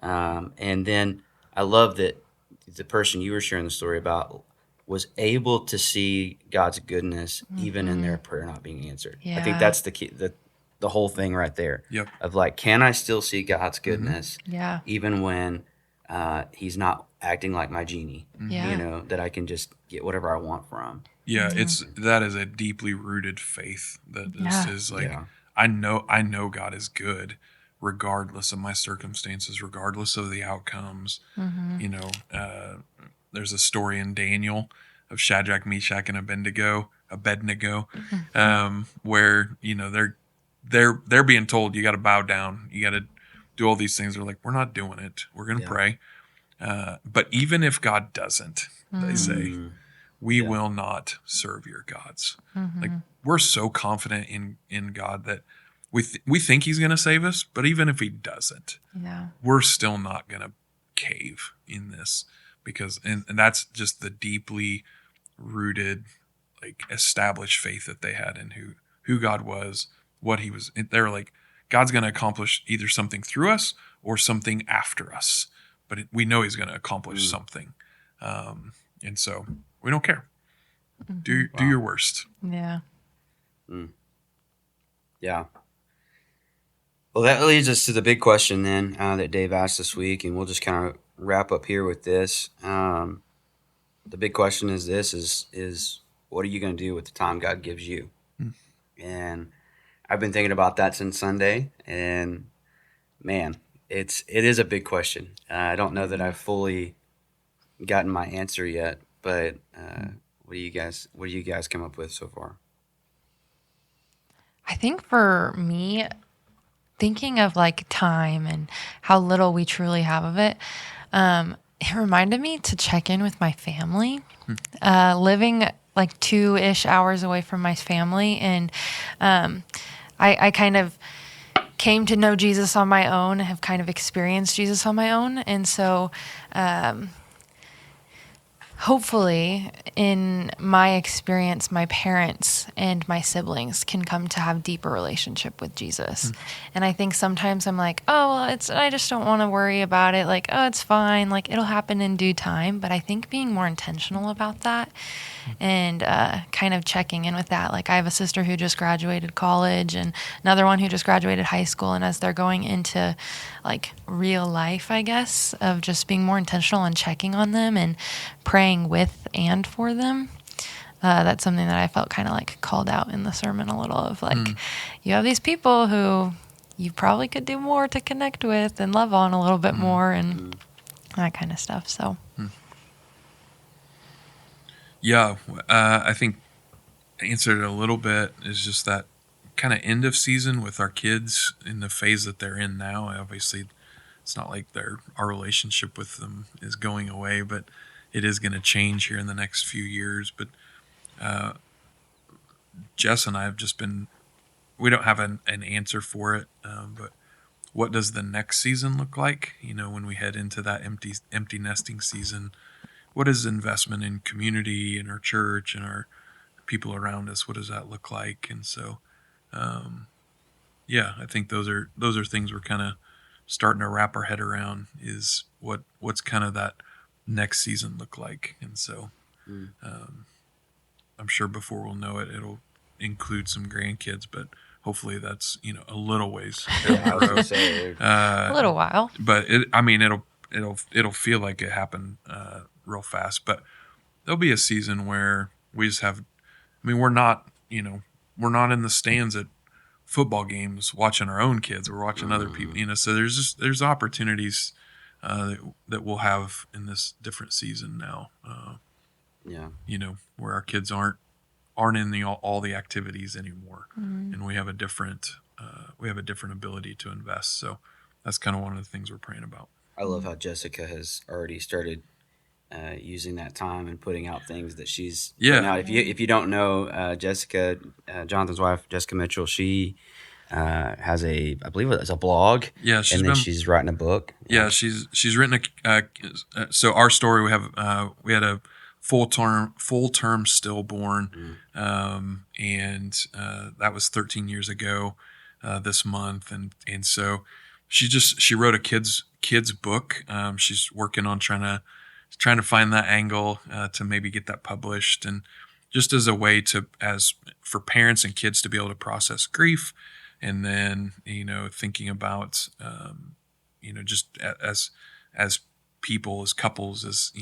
[SPEAKER 1] And then I love that the person you were sharing the story about was able to see God's goodness even in their prayer not being answered. I think that's the key, the whole thing right there. Of like, can I still see God's goodness even when he's not acting like my genie, that I can just get whatever I want from.
[SPEAKER 3] That is a deeply rooted faith that just is like, I know God is good regardless of my circumstances, regardless of the outcomes. There's a story in Daniel of Shadrach, Meshach, and Abednego, where, they're being told, you got to bow down, you got to do all these things. They're like, we're not doing it. We're going to pray. But even if God doesn't, they say, we will not serve your gods. Like, we're so confident in God that we think he's going to save us, but even if he doesn't, we're still not going to cave in this, because and that's just the deeply rooted, like, established faith that they had in who God was, what he was. They were like, God's going to accomplish either something through us or something after us, but we know he's going to accomplish something. And so we don't care. Do your worst.
[SPEAKER 2] Yeah.
[SPEAKER 1] Yeah. Well, that leads us to the big question then that Dave asked this week, and we'll just kind of wrap up here with this. The big question is this: is what are you going to do with the time God gives you? And I've been thinking about that since Sunday, and man, it is a big question. I don't know that I've fully gotten my answer yet, but what do you guys come up with so far?
[SPEAKER 2] I think for me, thinking of like time and how little we truly have of it, it reminded me to check in with my family. Living like 2-ish hours away from my family, and I kind of came to know Jesus on my own, have kind of experienced Jesus on my own. And so hopefully, in my experience, my parents and my siblings can come to have deeper relationship with Jesus. And I think sometimes I'm like, oh, well, I just don't want to worry about it. Like, oh, it's fine. Like, it'll happen in due time. But I think being more intentional about that and kind of checking in with that. Like, I have a sister who just graduated college and another one who just graduated high school. And as they're going into like real life, I guess, of just being more intentional and checking on them and praying with and for them. That's something that I felt kind of like called out in the sermon a little of like, you have these people who you probably could do more to connect with and love on a little bit more and that kind of stuff. So,
[SPEAKER 3] yeah, I think I answered it a little bit is just that kind of end of season with our kids in the phase that they're in now. Obviously, it's not like our relationship with them is going away, but it is going to change here in the next few years. But Jess and I have just been, we don't have an answer for it, but what does the next season look like? You know, when we head into that empty nesting season, what is investment in community and our church and our people around us? What does that look like? And so, I think those are things we're kind of starting to wrap our head around is what's kind of that next season look like. And so, I'm sure before we'll know it, it'll include some grandkids, but hopefully that's, a little ways.
[SPEAKER 2] a little while.
[SPEAKER 3] But it'll feel like it happened real fast. But there'll be a season where we just have. We're not in the stands at football games watching our own kids. We're watching other people. So there's opportunities that we'll have in this different season now. Where our kids aren't in all the activities anymore, and we have a different ability to invest. So that's kind of one of the things we're praying about.
[SPEAKER 1] I love how Jessica has already started using that time and putting out things that she's putting out. If you don't know Jessica, Jonathan's wife, Jessica Mitchell, she has I believe it's a blog.
[SPEAKER 3] Yeah,
[SPEAKER 1] she's writing a book.
[SPEAKER 3] Yeah, she's written so our story we had a full term stillborn, and that was 13 years ago this month, and so she wrote a kids book. She's working on trying to find that angle to maybe get that published, and just as a way for parents and kids to be able to process grief, and then thinking about just as people, as couples, as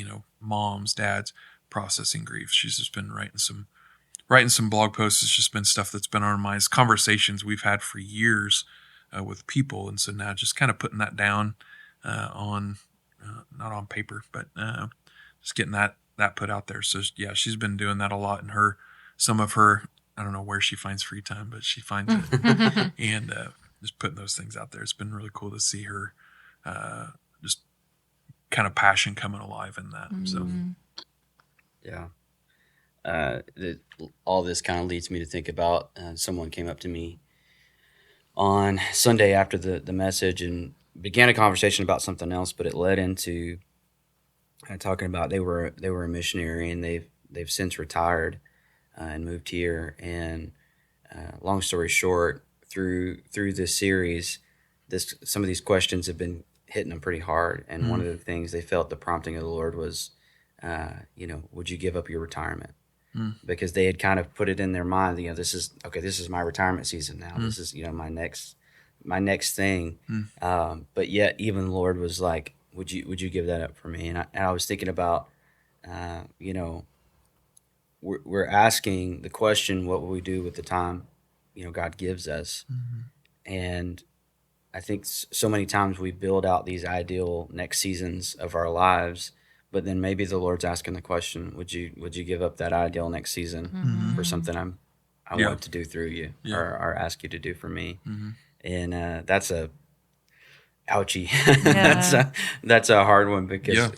[SPEAKER 3] moms, dads processing grief. She's just been writing some blog posts. It's just been stuff that's been on our minds, conversations we've had for years with people, and so now just kind of putting that down on. Not on paper, but just getting that put out there. So she's been doing that a lot in some of her, I don't know where she finds free time, but she finds it and just putting those things out there. It's been really cool to see her just kind of passion coming alive in that. So
[SPEAKER 1] all this kind of leads me to think about someone came up to me on Sunday after the message and began a conversation about something else, but it led into talking about they were a missionary and they've since retired and moved here. And long story short, through this series, some of these questions have been hitting them pretty hard. And one of the things they felt the prompting of the Lord was, would you give up your retirement? Because they had kind of put it in their mind, this is my retirement season now. This is my next thing, but yet even the Lord was like, would you give that up for me? And I was thinking about, we're asking the question, what will we do with the time, God gives us? And I think so many times we build out these ideal next seasons of our lives, but then maybe the Lord's asking the question, would you give up that ideal next season for something I want to do through you or ask you to do for me? And that's a ouchie. That's a hard one because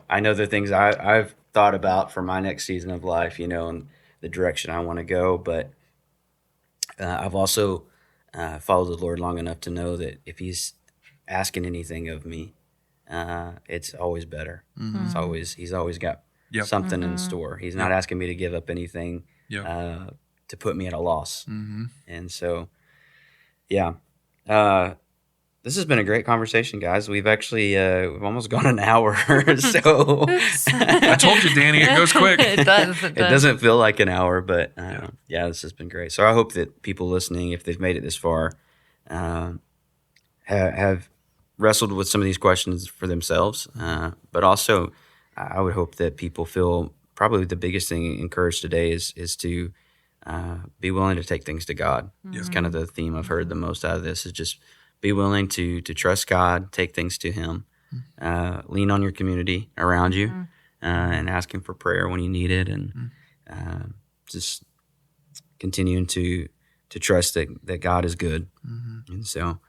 [SPEAKER 1] I know the things I've thought about for my next season of life, and the direction I want to go. But I've also followed the Lord long enough to know that if He's asking anything of me, it's always better. He's always got something in store. He's not asking me to give up anything to put me at a loss. And so, this has been a great conversation, guys. We've actually we've almost gone an hour. So
[SPEAKER 3] I told you, Dani, it goes quick.
[SPEAKER 2] It does.
[SPEAKER 1] It doesn't feel like an hour, but this has been great. So I hope that people listening, if they've made it this far, have wrestled with some of these questions for themselves. But also, I would hope that people feel probably the biggest thing encouraged today is to be willing to take things to God. It's kind of the theme I've heard the most out of this is just be willing to trust God, take things to Him, lean on your community around you, and ask Him for prayer when you need it, and just continuing to trust that God is good. And so,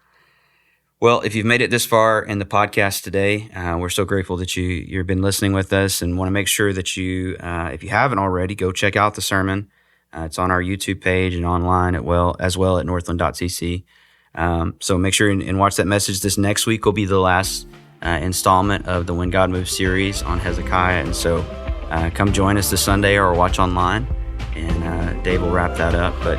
[SPEAKER 1] well, if you've made it this far in the podcast today, we're so grateful that you've been listening with us, and want to make sure that you, if you haven't already, go check out the sermon. It's on our YouTube page and online as well at northland.cc. So make sure and watch that message. This next week will be the last installment of the When God Moves series on Hezekiah. And so come join us this Sunday or watch online, and Dave will wrap that up. But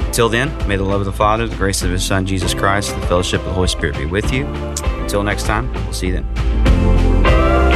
[SPEAKER 1] until then, may the love of the Father, the grace of His Son, Jesus Christ, the fellowship of the Holy Spirit be with you. Until next time, we'll see you then.